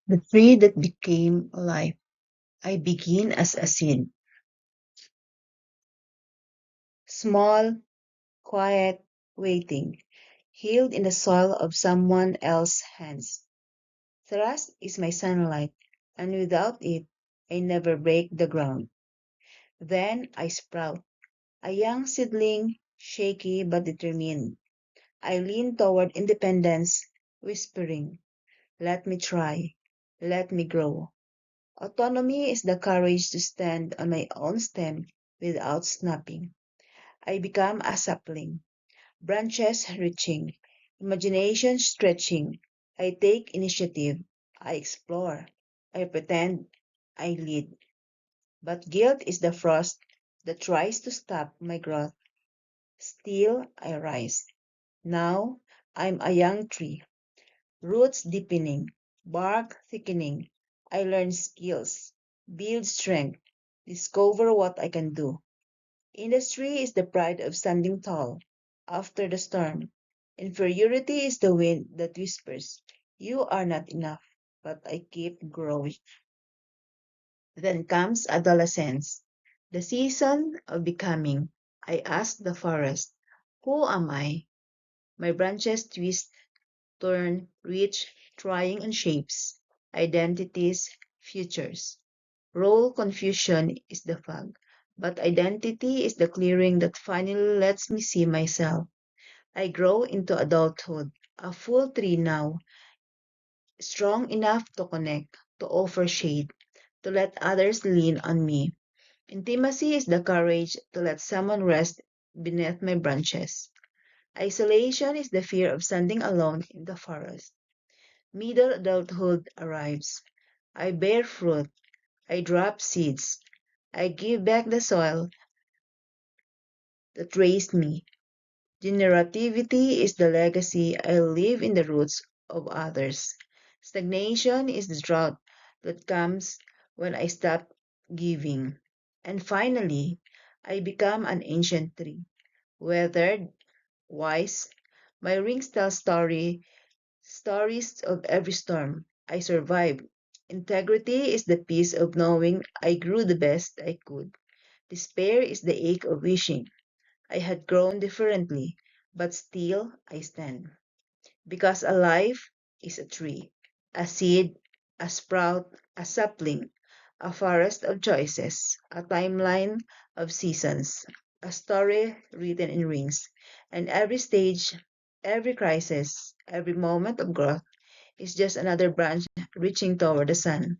The tree that became alive. I begin as a seed, small, quiet, waiting, healed in the soil of someone else's hands. Trust is my sunlight, and without it, I never break the ground. Then I sprout, a young seedling, shaky but determined. I lean toward independence, whispering, let me try, let me grow. Autonomy is the courage to stand on my own stem without snapping. I become a sapling, branches reaching, imagination stretching. I take initiative. I explore. I pretend. I lead. But guilt is the frost that tries to stop my growth. Still, I rise. Now, I'm a young tree, roots deepening, bark thickening. I learn skills, build strength, discover what I can do. Industry is the pride of standing tall after the storm. Inferiority is the wind that whispers, you are not enough, but I keep growing. Then comes adolescence, the season of becoming. I ask the forest, who am I? My branches twist, turn, reach, trying on shapes, identities, futures. Role confusion is the fog, but identity is the clearing that finally lets me see myself. I grow into adulthood, a full tree now, strong enough to connect, to offer shade, to let others lean on me. Intimacy is the courage to let someone rest beneath my branches. Isolation is the fear of standing alone in the forest. Middle adulthood arrives. I bear fruit. I drop seeds. I give back the soil that raised me. Generativity is the legacy I leave in the roots of others. Stagnation is the drought that comes when I stop giving. And finally, I become an ancient tree, weathered, wise. My rings tell stories of every storm. I survived. Integrity is the peace of knowing I grew the best I could. Despair is the ache of wishing I had grown differently, but still I stand. Because a life is a tree, a seed, a sprout, a sapling, a forest of choices, a timeline of seasons, a story written in rings, and every stage, every crisis, every moment of growth is just another branch reaching toward the sun.